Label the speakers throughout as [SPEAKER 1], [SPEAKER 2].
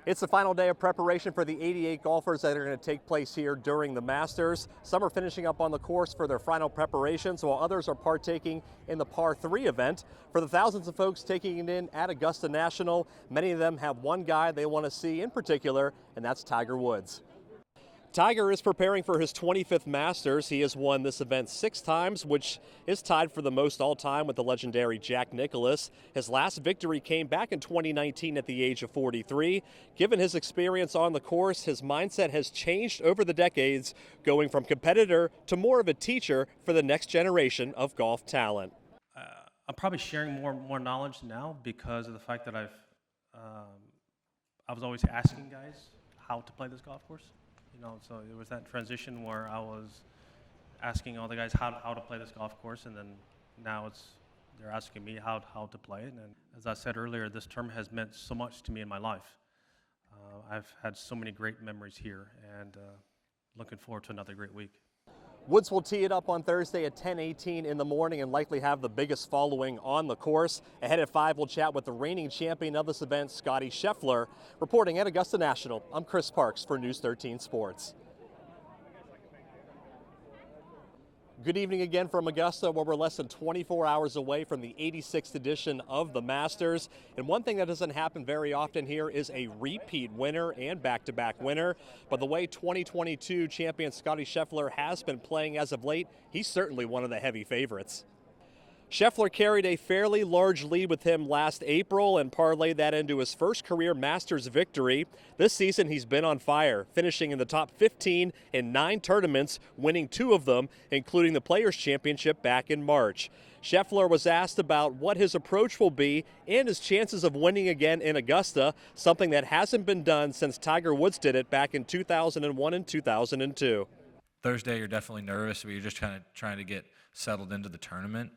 [SPEAKER 1] It's the final day of preparation for the 88 golfers that are going to take place here during the Masters. Some are finishing up on the course for their final preparations, while others are partaking in the par 3 event. For the thousands of folks taking it in at Augusta National, many of them have one guy they want to see in particular, and that's Tiger Woods. Tiger is preparing for his 25th Masters. He has won this event 6 times, which is tied for the most all-time with the legendary Jack Nicklaus. His last victory came back in 2019 at the age of 43. Given his experience on the course, his mindset has changed over the decades, going from competitor to more of a teacher for the next generation of golf talent.
[SPEAKER 2] I'm probably sharing more knowledge now because of the fact that I was always asking guys how to play this golf course. So it was that transition where I was asking all the guys how to play this golf course, and then now they're asking me how to play it. And as I said earlier, this tournament has meant so much to me in my life. I've had so many great memories here, and looking forward to another great week.
[SPEAKER 1] Woods will tee it up on Thursday at 10:18 in the morning and likely have the biggest following on the course. Ahead at 5, we'll chat with the reigning champion of this event, Scottie Scheffler. Reporting at Augusta National, I'm Chris Parks for News 13 Sports. Good evening again from Augusta, where we're less than 24 hours away from the 86th edition of the Masters. And one thing that doesn't happen very often here is a repeat winner and back-to-back winner. But the way 2022 champion Scottie Scheffler has been playing as of late, he's certainly one of the heavy favorites. Scheffler carried a fairly large lead with him last April and parlayed that into his first career Masters victory. This season he's been on fire, finishing in the top 15 in 9 tournaments, winning 2 of them, including the Players' Championship back in March. Scheffler was asked about what his approach will be and his chances of winning again in Augusta, something that hasn't been done since Tiger Woods did it back in 2001 and 2002.
[SPEAKER 3] Thursday you're definitely nervous, but you're just kind of trying to get settled into the tournament.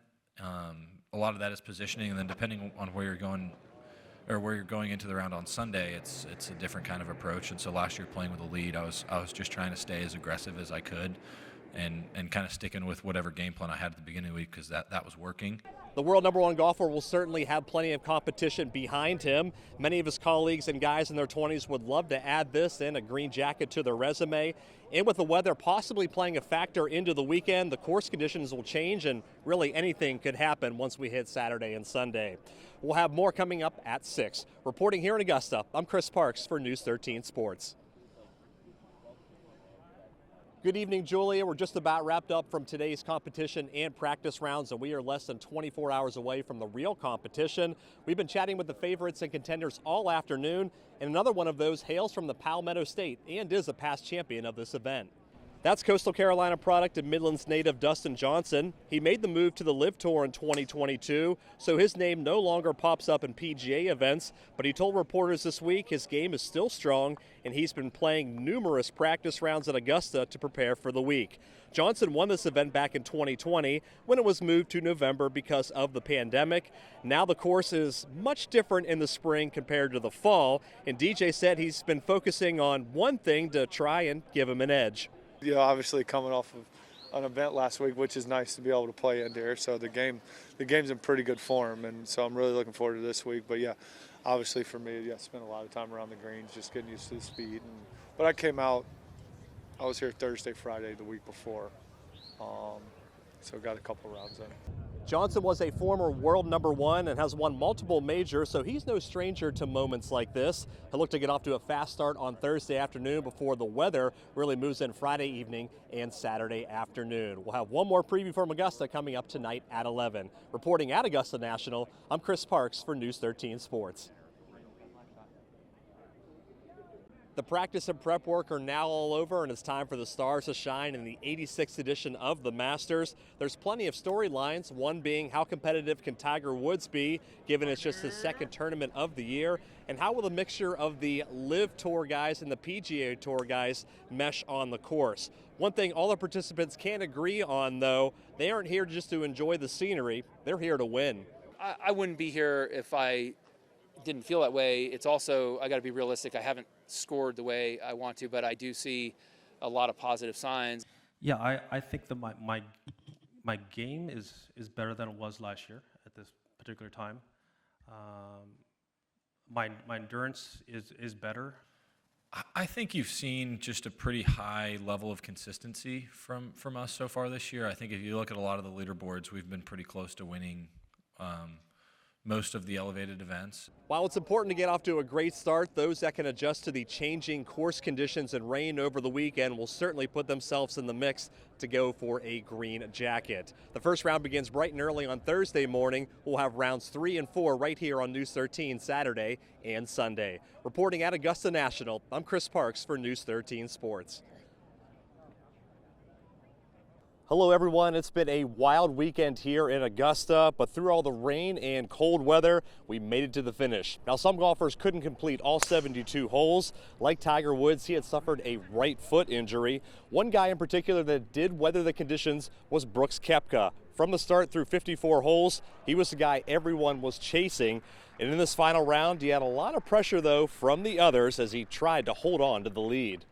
[SPEAKER 3] A lot of that is positioning, and then depending on where you're going or where you're going into the round on Sunday, it's a different kind of approach. And so last year playing with a lead, I was just trying to stay as aggressive as I could and kind of sticking with whatever game plan I had at the beginning of the week because that was working.
[SPEAKER 1] The world #1 golfer will certainly have plenty of competition behind him. Many of his colleagues and guys in their 20s would love to add this in, a green jacket to their resume. And with the weather possibly playing a factor into the weekend, the course conditions will change and really anything could happen once we hit Saturday and Sunday. We'll have more coming up at 6. Reporting here in Augusta, I'm Chris Parks for News 13 Sports. Good evening, Julia. We're just about wrapped up from today's competition and practice rounds, and we are less than 24 hours away from the real competition. We've been chatting with the favorites and contenders all afternoon, and another one of those hails from the Palmetto State and is a past champion of this event. That's Coastal Carolina product and Midlands native Dustin Johnson. He made the move to the LIV Tour in 2022, so his name no longer pops up in PGA events, but he told reporters this week his game is still strong and he's been playing numerous practice rounds at Augusta to prepare for the week. Johnson won this event back in 2020 when it was moved to November because of the pandemic. Now the course is much different in the spring compared to the fall, and DJ said he's been focusing on one thing to try and give him an edge.
[SPEAKER 4] Obviously coming off of an event last week, which is nice to be able to play in there. So the game's in pretty good form, and so I'm really looking forward to this week. But obviously for me, spent a lot of time around the greens, just getting used to the speed. But I was here Thursday, Friday the week before, so got a couple rounds in.
[SPEAKER 1] Johnson was a former world #1 and has won multiple majors, so he's no stranger to moments like this. He'll look to get off to a fast start on Thursday afternoon before the weather really moves in Friday evening and Saturday afternoon. We'll have one more preview from Augusta coming up tonight at 11. Reporting at Augusta National, I'm Chris Parks for News 13 Sports. The practice and prep work are now all over, and it's time for the stars to shine in the 86th edition of the Masters. There's plenty of storylines, one being how competitive can Tiger Woods be, given it's just his second tournament of the year, and how will the mixture of the LIV Tour guys and the PGA Tour guys mesh on the course. One thing all the participants can agree on, though, they aren't here just to enjoy the scenery, they're here to win.
[SPEAKER 5] I wouldn't be here if I didn't feel that way. It's also, I got to be realistic. I haven't scored the way I want to, but I do see a lot of positive signs.
[SPEAKER 2] Yeah, I think that my game is better than it was last year at this particular time. my endurance is better.
[SPEAKER 3] I think you've seen just a pretty high level of consistency from us so far this year. I think if you look at a lot of the leaderboards, we've been pretty close to winning most of the elevated events.
[SPEAKER 1] While it's important to get off to a great start, those that can adjust to the changing course conditions and rain over the weekend will certainly put themselves in the mix to go for a green jacket. The first round begins bright and early on Thursday morning. We'll have rounds 3 and 4 right here on News 13 Saturday and Sunday. Reporting at Augusta National, I'm Chris Parks for News 13 Sports. Hello everyone, it's been a wild weekend here in Augusta, but through all the rain and cold weather, we made it to the finish. Now some golfers couldn't complete all 72 holes. Like Tiger Woods, he had suffered a right foot injury. One guy in particular that did weather the conditions was Brooks Koepka. From the start through 54 holes, he was the guy everyone was chasing. And in this final round, he had a lot of pressure though from the others as he tried to hold on to the lead.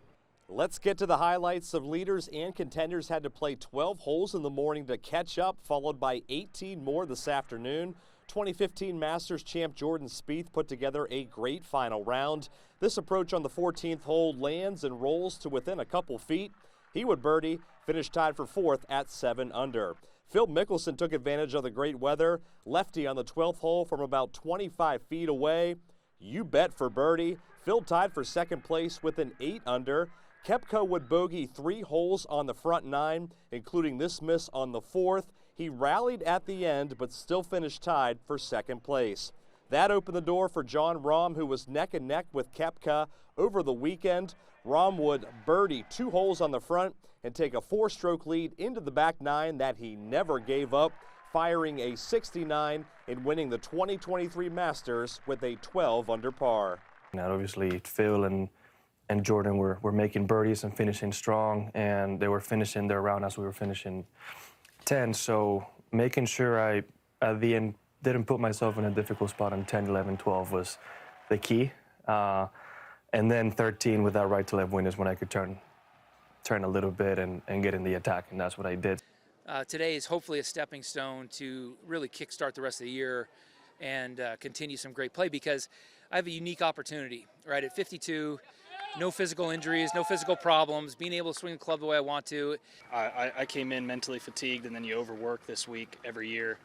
[SPEAKER 1] Let's get to the highlights. Of leaders and contenders had to play 12 holes in the morning to catch up, followed by 18 more this afternoon. 2015 Masters champ Jordan Spieth put together a great final round. This approach on the 14th hole lands and rolls to within a couple feet. He would birdie, finish tied for 4th at 7 under. Phil Mickelson took advantage of the great weather. Lefty on the 12th hole from about 25 feet away. You bet for birdie. Phil tied for 2nd place with an 8 under. Koepka would bogey 3 holes on the front 9, including this miss on the 4th. He rallied at the end, but still finished tied for 2nd place. That opened the door for Jon Rahm, who was neck and neck with Koepka over the weekend. Rahm would birdie 2 holes on the front and take a 4-stroke lead into the back 9 that he never gave up, firing a 69 and winning the 2023 Masters with a 12 under par.
[SPEAKER 6] Now, obviously, Phil and Jordan were making birdies and finishing strong, and they were finishing their round as we were finishing 10. So making sure I, at the end, didn't put myself in a difficult spot on 10, 11, 12 was the key. And then 13 with that right to left wind is when I could turn a little bit and get in the attack, and that's what I did.
[SPEAKER 5] Today is hopefully a stepping stone to really kickstart the rest of the year and continue some great play, because I have a unique opportunity, right? At 52, no physical injuries, no physical problems, being able to swing the club the way I want to.
[SPEAKER 7] I came in mentally fatigued, and then you overwork this week every year.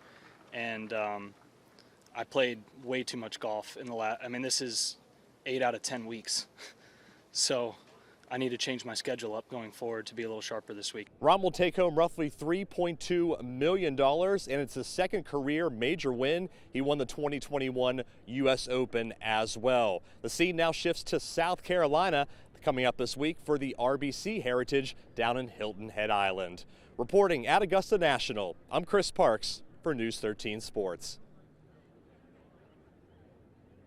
[SPEAKER 7] And I played way too much golf in the last, this is 8 out of 10 weeks. So I need to change my schedule up going forward to be a little sharper this week.
[SPEAKER 1] Rahm will take home roughly $3.2 million, and it's his 2nd career major win. He won the 2021 U.S. Open as well. The scene now shifts to South Carolina, coming up this week for the RBC Heritage down in Hilton Head Island. Reporting at Augusta National, I'm Chris Parks for News 13 Sports.